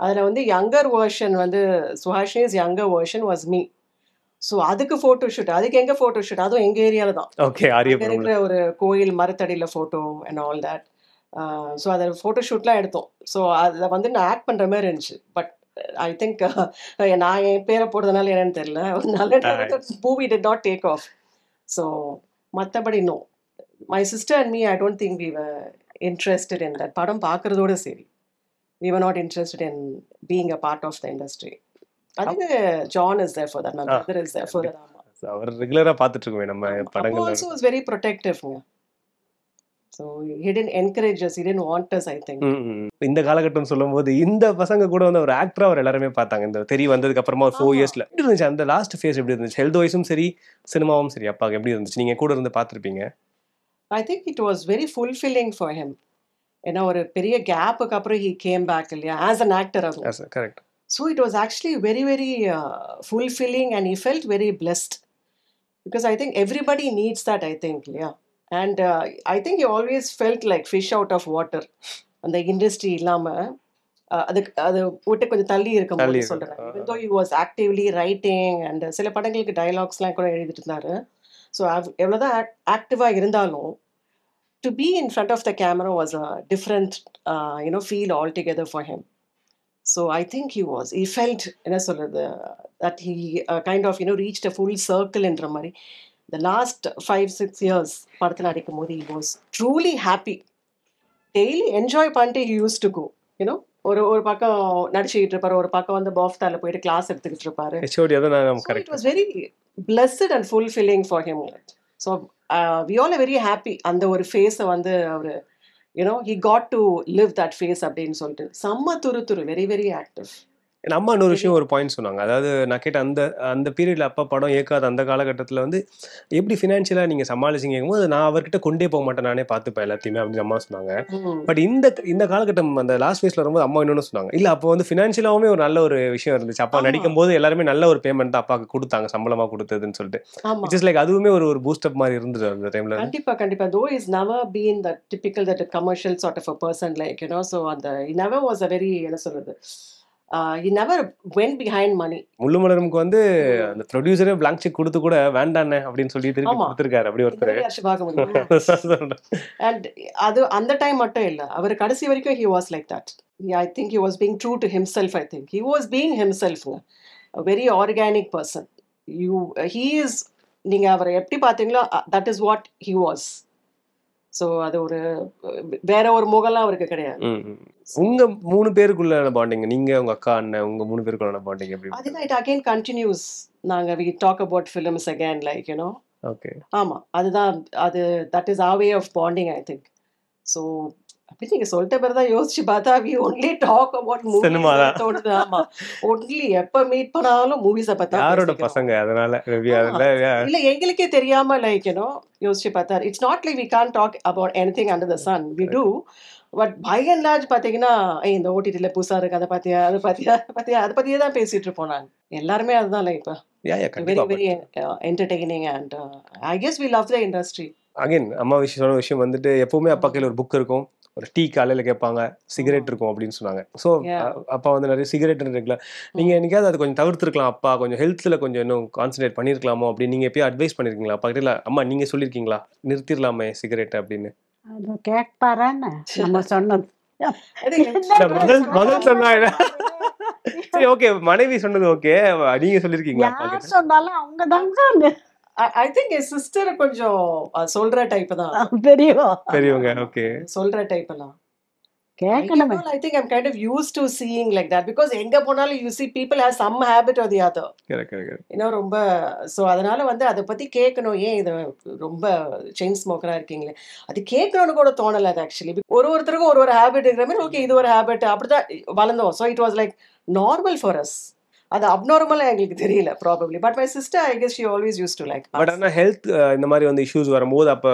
அதில் வந்து யங்கர் வேர்ஷன் வந்து Suhasini's younger version was me. So அதுக்கு ஃபோட்டோ ஷூட், அதுக்கு எங்கே ஃபோட்டோ ஷூட், அதுவும் எங்கள் ஏரியாவில் தான் இருக்கிற ஒரு கோயில் மரத்தடியில் photo and all that. So அதை ஃபோட்டோ ஷூட்லாம் எடுத்தோம். ஸோ அதில் வந்து நான் ஆக்ட் பண்ணுற மாதிரி இருந்துச்சு. பட் ஐ திங்க் நான் என் பேரை போடுறதுனால என்னன்னு தெரியல, ஒரு நல்ல movie did not take off. So மற்றபடி no, my sister and me I don't think we were interested in that. படம் பார்க்குறதோடு சரி, we were not interested in being a part of the industry. அதுக்கு John is there for that, my brother is there for that. அவர் ரெகுலரா பார்த்துட்டு இருக்கோம் நம்ம படங்கள். ஆல்சோ வாஸ் வெரி ப்ரொடெக்டிவ்ங்க. So he didn't encourage us, he didn't want us, I think. இந்த காலகட்டம் சொல்லும்போது இந்த பசங்க கூட வந்து ஒரு ஆக்டரா அவர் எல்லாருமே பார்த்தாங்க. இந்த தெரிய வந்ததுக்கு அப்புறமா ஒரு 4 இயர்ஸ்ல எப்படி இருந்துச்சு அந்த லாஸ்ட் ஃபேஸ்? எப்படி இருந்துச்சு ஹெல்த் வைஸும் சரி சினிமாவும் சரி அப்பாக்கு எப்படி இருந்துச்சு? நீங்க கூட இருந்து பார்த்துருப்பீங்க. I think it was very fulfilling for him. ஏன்னா ஒரு பெரிய கேப்புக்கு அப்புறம் he came back இல்லையா as an actor. Correct. So it was actually very very fulfilling and he felt very blessed because I think everybody needs that, I think, yeah. And I think you always felt like fish out of water. அந்த industry இல்லாமல் அதுக்கு அது விட்டு கொஞ்சம் தள்ளி இருக்கும் தள்ளி போது சொல்கிறேன். even though he was actively writing and சில படங்களுக்கு டைலாக்ஸ்லாம் கூட எழுதிட்டு இருந்தாரு. ஸோ எவ்வளோதான் ஆக்டிவாக இருந்தாலும் to be in front of the camera was a different feel altogether for him. So I think he felt என்ன சொல்றது that he kind of reached a full circle என்ற மாதிரி. The last 5-6 years படத்தில் நடிக்கும் போது he was truly happy. Daily enjoy பண்ணிட்டு he used to go. ஒரு பக்கம் நடிச்சுக்கிட்டு இருப்பாரு, ஒரு பக்கம் வந்து பாஃப்தால போயிட்டு கிளாஸ் எடுத்துக்கிட்டு இருப்பாரு. So it was very blessed and fulfilling for him. So we all are very happy. அந்த ஒரு ஃபேஸை வந்து அவரு he got to live that phase அப்படின்னு சொல்லிட்டு செம்ம துரு வெரி வெரி ஆக்டிவ். என் அம்மா இன்னொரு விஷயம் ஒரு பாயிண்ட் சொன்னாங்க. அதாவது நான் கேட்ட அந்த பீரியட்ல அப்பா படம் இயக்காத அந்த காலகட்டத்தில் வந்து எப்படி ஃபினான்ஷியலாக நீங்கள் சமாளிச்சிங்க போது நான் அவர்கிட்ட கொண்டே போக மாட்டேன், நானே பார்த்துப்பேன் எல்லாத்தையுமே அப்படின்னு அம்மா சொன்னாங்க. பட் இந்த காலகட்டம் அந்த லாஸ்ட் ஃபேஸ்ல வரும்போது அம்மா இன்னொன்று சொன்னாங்க, இல்லை அப்போ வந்து ஃபினான்ஷியலாகவுமே ஒரு நல்ல ஒரு விஷயம் இருந்துச்சு. அப்பா நடிக்கும் போது எல்லாருமே நல்ல ஒரு பேமெண்ட் தான் அப்பாவுக்கு கொடுத்தாங்க, சம்பளமாக கொடுத்ததுன்னு சொல்லிட்டு. இட்ஸ் லைக் அதுவுமே ஒரு பூஸ்டப் மாதிரி இருந்தது அந்த டைம்ல. கண்டிப்பா though is never been that typical that a commercial sort of a person like so அந்த he never was a very என்ன சொல்றது he never went behind money. முள்ளு மலரும்க்கு வந்து அந்த ப்ரொடியூசரே blank check கொடுத்து கூட வேண்டானே அப்படின்னு சொல்லி திருப்பி கொடுத்துருக்காரு அப்படி ஒருத்தர். அண்ட் அது அந்த டைம் மட்டும் இல்ல, அவர் கடைசி வரைக்கும் he was like that. I think he was being true to himself. I think he was being himself, a very organic person. He is நீங்க அவரை எப்படி பாத்தீங்களோ that is what he was. So அது வேற ஒரு முகலாம் அவருக்கு கிடையாது. உங்க 3 பேருக்குள்ள பாண்டிங், நீங்க உங்க அக்கா அண்ணன் உங்க 3 பேருக்குள்ள பாண்டிங் எப்படி? அதுதான் it again continues. நாங்க we talk about films again like okay. ஆமா, அதுதான் அது that is our way of bonding I think. So அப்படி நீங்க சொல்லிட்ட பிறகு தான் யோசிச்சு பார்த்தா we only talk about movies. ஆமா, only எப்ப மீட் பண்ணாலும் மூவிஸை பத்தி. யாரோட பசங்க அதனால இல்ல எங்களுக்கே தெரியாம லைக் யோசிச்சு பார்த்தா it's not like we can't talk about anything under the sun. We do, but by and large பாத்தீங்கன்னா இந்த ஓடிடில புதுசா இருக்கு, அதை பாத்தியா அதை பத்தியே தான் பேசிட்டு இருப்போம். நாங்க எல்லாருமே அதுதான் like very very entertaining and I guess we love the industry. Again அம்மா சொன்ன விஷயம் வந்துட்டு எப்பவுமே அப்பா கையில் ஒரு புக் இருக்கும், ஒரு டீ காலையில் கேட்பாங்க, சிகரெட் இருக்கும் அப்படின்னு சொன்னாங்க. ஸோ அப்பா வந்து நிறைய சிகரெட் இருக்குல்ல, நீங்கள் என்னைக்காவது அது கொஞ்சம் தவிர்த்துருக்கலாம், அப்பா கொஞ்சம் ஹெல்த்தில் கொஞ்சம் இன்னும் கான்சன்ட்ரேட் பண்ணியிருக்கலாமோ அப்படின்னு நீங்கள் எப்பயும் அட்வைஸ் பண்ணியிருக்கீங்களா அப்பா கிட்ட? அம்மா நீங்கள் சொல்லியிருக்கீங்களா நிறுத்திடலாமே சிகரெட் அப்படின்னு? அது கேட்பாரான்னு நம்ம சொன்னது மகள் சொன்னா சரி ஓகே, மனைவி சொன்னது ஓகே, நீங்க சொல்லிருக்கீங்களா? யார் சொன்னாலும் அவங்க தாங்க. I think என் சிஸ்டர் கொஞ்சம் சொல்ற டைப் தான், பெரியவங்க. ஓகே, சொல்ற டைப் எல்லாம் கேட்கணுமே. I think I'm kind of used to seeing like that because எங்க போனாலும் you see people have some habit or the other. ரொம்ப ஸோ அதனால வந்து அதை பத்தி கேட்கணும், ஏன் இது ரொம்ப செயின் ஸ்மோக்கரா இருக்கீங்களே அது கேட்கணும்னு கூட தோணல. அது ஆக்சுவலி ஒருத்தருக்கும் ஒரு ஹேபிட் இருக்கிற மாதிரி ஓகே இது ஒரு ஹேபிட் அப்படிதான் வளர்ந்தோம். So it was like normal for us. அது அப்நார்மலா எங்களுக்கு தெரியல probably, but my sister I guess she always use to like. But ஆனா ஹெல்த் இந்த மாதிரி வந்து இஷ்யூஸ் வரும்போது அப்ப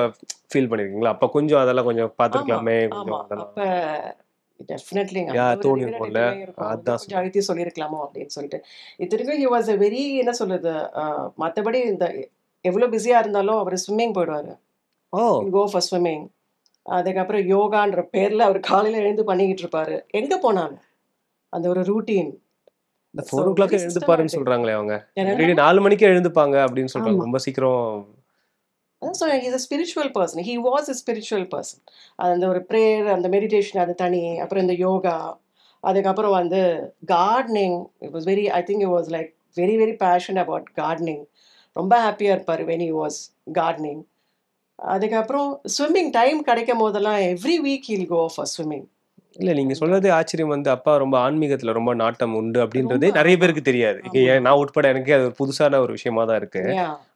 ஃபீல் பண்ணிருக்கீங்களா? அப்ப கொஞ்சம் அதெல்லாம் கொஞ்சம் பாத்துக்கலாமே கொஞ்சம் அப்ப டெஃபினெட்லி தோணிருக்கும்ல, அதான் கொஞ்சம் அழுத்தி சொல்லியிருக்கலாமோ அப்படின்னு சொல்லிட்டு. இத்தனைக்கும் ஹி வாஸ் எ வெரி என்ன சொல்றது மற்றபடி இந்த எவ்வளவு பிஸியா இருந்தாலும் அவர் ஸ்விம்மிங் போயிடுவாரு, கோ ஃபார் ஸ்விம்மிங். அதுக்கப்புறம் யோகான்ற பேர்ல அவர் காலையில எழுந்து பண்ணிக்கிட்டு இருப்பாரு எங்க போனாலும். அந்த ஒரு ரூட்டீன் 4 o'clock எழுந்துப்பாருன்னு சொல்றாங்களே அவங்க, 4 மணிக்கு எழுந்துப்பாங்க அப்படின்னு சொல்றாங்க, ரொம்ப சீக்கிரம். So he's a spiritual person. He was a spiritual person. அந்த ஒரு prayer, அந்த meditation அது தனி, அப்புறம் இந்த யோகா, அதுக்கப்புறம் வந்து gardening. It was very, I think he was like very very passionate about gardening. ரொம்ப ஹாப்பியா இருப்பாரு when he was gardening. அதுக்கப்புறம் ஸ்விம்மிங் டைம் கிடைக்கும் போதெல்லாம் every week he'll go for swimming. இல்ல நீங்க சொல்றது ஆச்சரியம். வந்து அப்பா ரொம்ப ஆன்மீகத்துல ரொம்ப நாட்டம் உண்டு அப்படின்றதே நிறைய பேருக்கு தெரியாது. நான் உட்பட எனக்கு அது ஒரு புதுசான ஒரு விஷயமா தான் இருக்கு.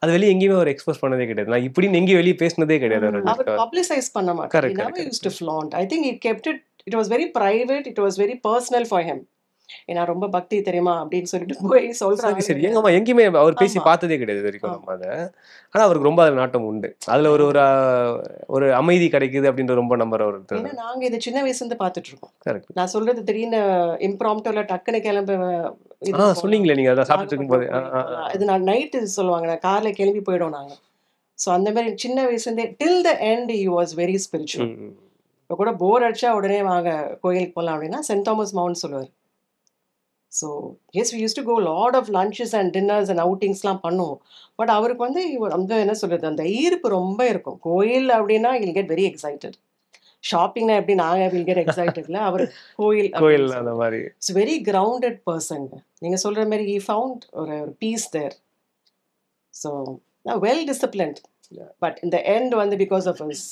அது வெளியே எங்கேயுமே ஒரு எக்ஸ்போஸ் பண்ணதே கிடையாது. நான் இப்படின்னு எங்கேயும் வெளியே பேசினதே கிடையாது. அவர் பப்ளிசைஸ் பண்ண மாட்டார். He never used to flaunt. I think he kept it. It was very private. It was very personal for him. ஏன்னா ரொம்ப பக்தி தெரியுமா அப்படின்னு சொல்லிட்டு போய் சொல்றாங்க. சரி எங்கம்மா எங்கேயுமே அவர் பேசி பார்த்ததே கிடையாது வரைக்கும் நம்ம அதை. ஆனா அவருக்கு ரொம்ப அது நாட்டம் உண்டு. அதுல ஒரு ஒரு அமைதி கிடைக்குது அப்படின்ற ரொம்ப நம்பர் அவருக்கு. ஏன்னா நாங்க இதை சின்ன வயசுல இருந்து பார்த்துட்டு இருக்கோம். நான் சொல்றது திடீர்னு இம்ப்ராம்ப்டோல டக்குன்னு கிளம்பி சொன்னீங்களே நீங்க அதை சாப்பிட்டு இருக்கும் போது. இது நான் நைட்டு சொல்லுவாங்க, நான் கார்ல கிளம்பி போயிடும். நாங்க ஸோ அந்த மாதிரி சின்ன வயசுலேருந்தே till the end he was very spiritual. இப்போ கூட போர் அடிச்சா உடனே வாங்க கோயிலுக்கு போகலாம் அப்படின்னா சென்ட் தாமஸ் மவுண்ட் சொல்லுவார். So yes we used to go lot of lunches and dinners and அவுட்டிங்ஸ்லாம் பண்ணுவோம். பட் அவருக்கு வந்து அந்த என்ன சொல்கிறது, அந்த ஈர்ப்பு ரொம்ப இருக்கும். கோயில் அப்படின்னா இல் கெட் வெரி எக்ஸைட்டட். ஷாப்பிங்னா எப்படி நாங்கள் வில் கெட் எக்ஸைட்டட்ல, அவர் கோயில் கோயில் அந்த மாதிரி. It's very grounded person. நீங்கள் சொல்கிற மாதிரி ஹி ஃபவுண்ட் ஒரு peace there. So well disciplined. But இந்த எண்ட் வந்து because of his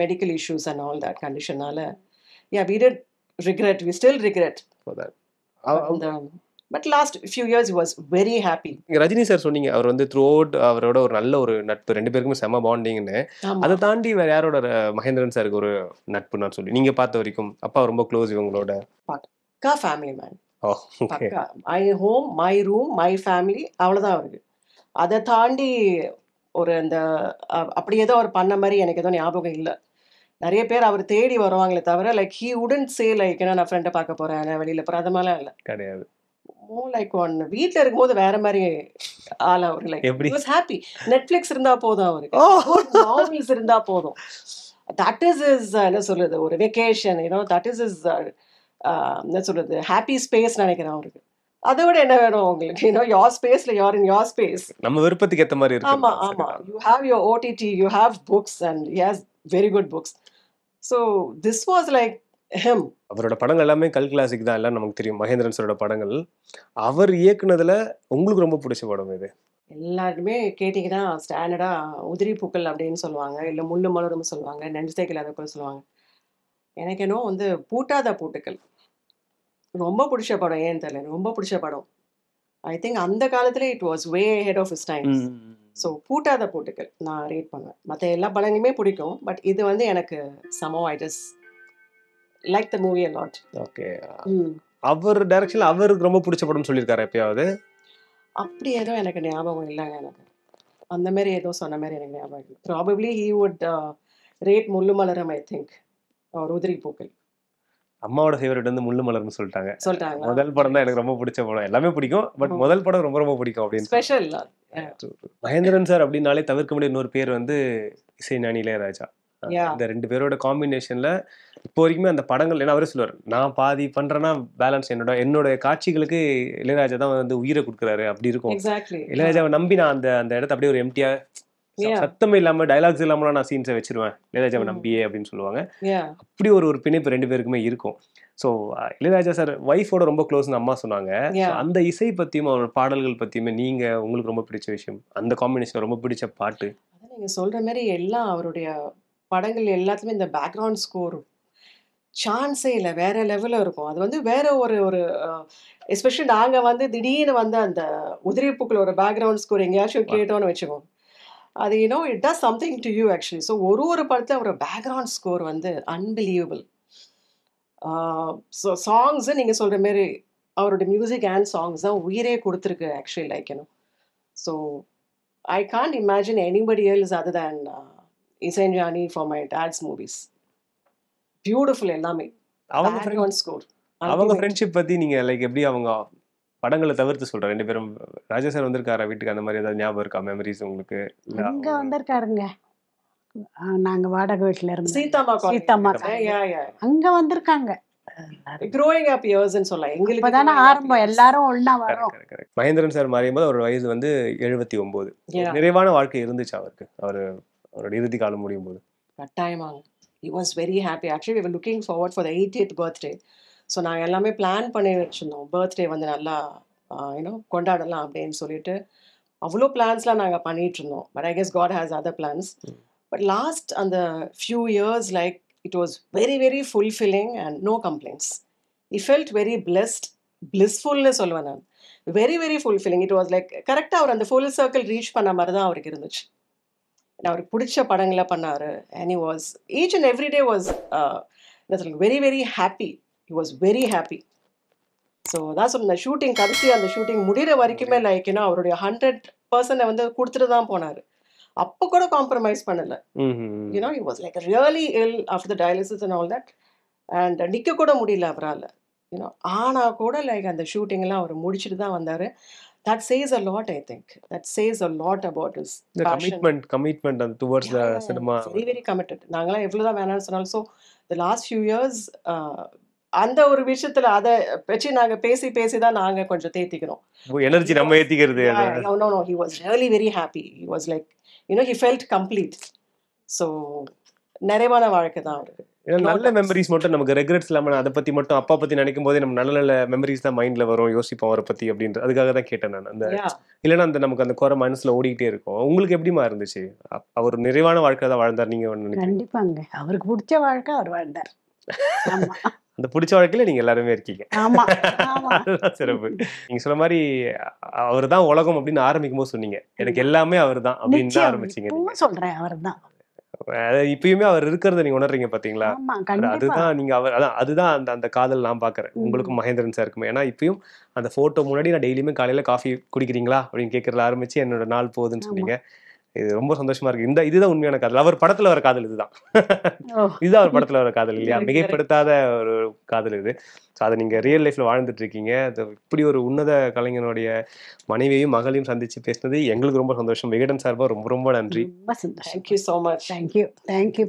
medical issues and all that conditionனால we did regret, we still regret for that. But last few years he was very happy. Rajini sir சொன்னீங்க அவர் வந்து through out அவரோட ஒரு நல்ல ஒரு நட்பு, 2 பேருக்குமே செம பாண்டிங்னு. அதை தாண்டி வேற யாரோட மகேந்திரன் சாருக்கு ஒரு நட்புன்னு சொல்லி நீங்க பார்த்த வரைக்கும்? அப்பா ரொம்ப க்ளோஸ் இவங்களோட? பக்கா ஃபேமிலி மேன். பக்கா my home my room my family, அவ்வளோதான் அவருக்கு. அதை தாண்டி ஒரு அந்த அப்படி ஏதோ அவர் பண்ண மாதிரி எனக்கு எதுவும் ஞாபகம் இல்லை. நிறைய பேர் அவர் தேடி வருவாங்களே தவிர like he wouldn't say like நான் ஃப்ரெண்டை பார்க்க போகிறேன், நான் வெளியில் போகிறேன், அது மாதிரிலாம் இல்லை. கிடையாது. லைக் ஒன் வீட்டில் இருக்கும்போது வேற மாதிரி ஆள் அவர். Like he was happy. Netflix இருந்தால் போதும் அவருக்கு, நாவல்ஸ் இருந்தால் போதும். தட் இஸ் இஸ் என்ன சொல்கிறது, ஒரு வெக்கேஷன், தட் இஸ் இஸ் என்ன சொல்கிறது, ஹாப்பி ஸ்பேஸ் நினைக்கிறேன் அவருக்கு. அதை விட என்ன வேணும் உங்களுக்கு? your spaceல you're in your space. நம்ம விருப்பத்துக்கு ஏத்த மாதிரி இருக்கு. ஆமா ஆமா, you have your OTT, you have books and he has very good books. So this was like him. அவரோட படங்கள் எல்லாமே கல் கிளாசிக் தான், எல்லாம் நமக்கு தெரியும். மகேந்திரன் சாரோட படங்கள் அவர் இயக்குனதுல உங்களுக்கு ரொம்ப பிடிச்ச படம் எது? எல்லாருமே கேட்டிங்கன்னா ஸ்டாண்டர்டா உதிரி பூக்கள் அப்படின்னு சொல்லுவாங்க, இல்லை முள்ளு மலரும் சொல்லுவாங்க, நெஞ்சத்தைகள் அதை கூட சொல்லுவாங்க. எனக்கு என்ன வந்து பூட்டாத பூட்டுக்கள் ரொம்ப பிடிச்ச படம். ஏன்னு தெரியல, ரொம்ப பிடிச்ச படம். ஐ திங்க் அந்த காலத்துல it was way ahead of his time. So பூட்டாத பூட்டுக்கள் நான் ரேட் பண்ணுவேன். மற்ற எல்லா படங்களுமே பிடிக்கும், பட் இது வந்து எனக்கு somehow I just like the movie a lot. Okay. அவர் டைரக்ஷன்ல அவருக்கு ரொம்ப பிடிச்ச படம் சொல்லியிருக்காரு எப்பயாவது? அப்படி ஏதோ எனக்கு ஞாபகம் இல்லைங்க. எனக்கு அந்த மாதிரி ஏதோ சொன்ன மாதிரி எனக்கு ஞாபகம் இல்லை. ப்ராபப்ளி ஹீ வுட் ரேட் முள்ளு மலரம், ஐ திங்க், ஒரு உதிரி பூக்கள். அம்மாவோட ஃபேவரட் வந்து முள்ளு மலர்னு சொல்லிட்டாங்க. சொல்லிட்டாங்க. முதல் படம் தான் எனக்கு ரொம்ப பிடிச்ச படம். எல்லாமே பிடிக்கும், பட் முதல் படம் ரொம்ப ரொம்ப பிடிக்கும் அப்படின்னு. ஸ்பெஷல். மகேந்திரன் சார் அப்படின்னாலே தவிர்க்க முடியாத இன்னொரு பேர் வந்து இசைஞானி இளையராஜா. இந்த 2 பேரோட காம்பினேஷன்ல இப்போ வரைக்குமே அந்த படங்கள், ஏன்னா அவரே சொல்லுவார், நான் பாதி பண்றேன்னா பேலன்ஸ் என்னோட காட்சிகளுக்கு இளையராஜா தான் வந்து உயிரை கொடுக்குறாரு அப்படி இருக்கும். இளையராஜாவை நம்பி நான் அந்த அந்த இடத்த அப்படியே ஒரு எம்டியா சத்தமே இல்லாம டைலாக்ஸ் இல்லாம நான் சீன்ஸை வச்சிருவேன் இளையராஜாவை நம்பியே அப்படின்னு சொல்லுவாங்க. அப்படி ஒரு பிணைப்பு 2 பேருக்குமே இருக்கும். ஸோ இளையராஜா சார் ஒய்ஃபோட ரொம்ப க்ளோஸ்னு அம்மா சொன்னாங்க. அந்த இசை பத்தியும் அவரோட பாடல்கள் பத்தியுமே நீங்க உங்களுக்கு ரொம்ப பிடிச்ச விஷயம், அந்த காம்பினேஷன் ரொம்ப பிடிச்ச பாட்டு? அதான் நீங்க சொல்ற மாதிரி எல்லாம் அவருடைய படங்கள் எல்லாத்துலயுமே இந்த பேக்ரவுண்ட் ஸ்கோர் சான்ஸே இல்லை, வேற லெவலில் இருக்கும். அது வந்து வேற ஒரு ஒரு எஸ்பெஷலி நாங்கள் வந்து திடீர்னு வந்து அந்த உதிரி பூக்கள் ஒரு பேக்ரவுண்ட் ஸ்கோர் எங்கேயாச்சும் கேட்டோன்னு வச்சுக்கோங்க, அது it does something to you actually. So ஒரு படத்தில் ஒரு பேக்ரவுண்ட் ஸ்கோர் வந்து அன்பிலீவபிள். ஸோ சாங்ஸு நீங்கள் சொல்கிற மாரி அவருடைய மியூசிக் அண்ட் சாங்ஸ் தான் உயிரே கொடுத்துருக்கு actually, like so I can't imagine anybody else other than Isaignani for my dad's movies. Beautiful எல்லாமே. Background score. அவங்க ஃப்ரெண்ட்ஷிப் பற்றி நீங்கள் லைக் எப்படி அவங்க படங்களை தவிர்த்து சொல்கிறேன் 2 பேரும்? ராஜா சார் வந்திருக்காரா வீட்டுக்கு? அந்த மாதிரி ஏதாவது ஞாபகம் இருக்கா, மெமரிஸ் உங்களுக்கு? அங்கே வந்திருக்காருங்க, நாங்கள் வாடகை வீட்டில் இருந்து. சீதாமா அங்கே வந்திருக்காங்க. growing up yearsன்னு சொல்லலாம். எங்களுக்கு தானே ஆரம்பம், எல்லாரும் ஒண்ணா வரோம். மகேந்திரன் சார் மாறியும்போது அவர் வயசு வந்து 79. நிறைவான வாழ்க்கை இருந்துச்சு அவருக்கு, அவரோட இறுதி காலம் முடியும் போது? கட்டாயமாக. he was very happy. Actually we were looking forward for the 80th birthday. So நாங்கள் எல்லாமே பிளான் பண்ணி வச்சுருந்தோம், பர்த்டே வந்து நல்லா கொண்டாடலாம் அப்படின்னு சொல்லிட்டு அவ்வளோ பிளான்ஸ்லாம் நாங்கள் பண்ணிட்டு இருந்தோம். But I guess God has other plans. But last அந்த few years like it was very very fulfilling and no complaints. He felt very blissfulனு சொல்லுவேன் நான். very very fulfilling. It was like கரெக்டாக அவர் அந்த ஃபுல் சர்க்கிள் ரீச் பண்ண மாதிரி தான் அவருக்கு இருந்துச்சு. அவருக்கு பிடிச்ச படங்களை பண்ணார். and he was each and every day was very very happy. He was very happy. So தான் சொல்லுங்கள், ஷூட்டிங் கடைசி அந்த ஷூட்டிங் முடிகிற வரைக்குமே லைக் அவருடைய 100% வந்து கொடுத்துட்டு தான் போனார். அப்போ கூட காம்ப்ரமைஸ் பண்ணலை. he was like really ill after the dialysis and all that. and நிற்க கூட முடியல அவரால். யூனோ ஆனா கூட லைக் அந்த ஷூட்டிங்லாம் அவர் முடிச்சுட்டு தான் வந்தாரு. That says a lot, I think. That says a lot about his இந்த passion. கமிட்மெண்ட் அந்த towards the cinema. Very very committed. நாங்களாம் எவ்வளோதான் வேணாம்னு சொன்னாலும் so the last few years அந்த ஒரு விஷயத்துல அதை வச்சு நாங்க பேசி பேசி தான் நாங்க கொஞ்சம் தேத்திக்கிறோம். எனர்ஜி நம்ம ஏத்திக்கிறது. No, he was really very happy. He was like, he felt complete. So நிறைவான வாழ்க்கை தான் அவருக்கு. நல்ல மெமரிஸ் மட்டும் நமக்கு ரெக்ரெட்ஸ் இல்லாம அதை பத்தி மட்டும் அப்பா பத்தி நினைக்கும் போதே நம்ம நல்ல நல்ல மெமரிஸ் தான் மைண்ட்ல வரும், யோசிப்போம் அவரை பத்தி அப்படின்ற. அதுக்காக தான் கேட்டேன் நான். அந்த இல்லைன்னா அந்த நமக்கு அந்த குறை மனசுல ஓடிக்கிட்டே இருக்கும். உங்களுக்கு எப்படிமா இருந்துச்சு? அவர் நிறைவான வாழ்க்கை தான் வாழ்ந்தார் நீங்க நினைக்கிறீங்க? கண்டிப்பாங்க, அவருக்கு பிடிச்ச வாழ்க்கை அவர் வாழ்ந்தார். அந்த பிடிச்ச வாழ்க்கையில நீங்க எல்லாருமே இருக்கீங்க. அதுதான் சிறப்பு. நீங்க சொன்ன மாதிரி அவர் தான் உலகம் அப்படின்னு ஆரம்பிக்கும் போது சொன்னீங்க, எனக்கு எல்லாமே அவர் தான் அப்படின்னு தான் ஆரம்பிச்சீங்க. சொல்றேன் அவர் தான். இப்பயுமே அவர் இருக்கிறத நீங்க உணர்றீங்க பாத்தீங்களா? அதுதான் நீங்க அதுதான் அந்த அந்த காதல் நான் பாக்குறேன் உங்களுக்கும் மகேந்திரன் சாருக்குமே. ஏன்னா இப்பயும் அந்த போட்டோ முன்னாடி நான் டெய்லியுமே காலையில காஃபி குடிக்கிறீங்களா அப்படின்னு கேட்கறதுல ஆரம்பிச்சு என்னோட நாள் போகுதுன்னு சொன்னீங்க. இது ரொம்ப சந்தோஷமா இருக்கு. இதுதான் உண்மையான காதல். அவர் படத்துல வர காதல் இதுதான். இதுதான் அவர் படத்துல வர காதல் இல்லையா? மிகைப்படுத்தாத ஒரு காதல் இது. அதை நீங்க ரியல் லைஃப்ல வாழ்ந்துட்டு இருக்கீங்க. அது இப்படி ஒரு உன்னத கலைஞனுடைய மனைவியையும் மகளையும் சந்திச்சு பேசினது எங்களுக்கு ரொம்ப சந்தோஷம். விகடன் சார்பா ரொம்ப ரொம்ப நன்றி. Thank you so much. Thank you.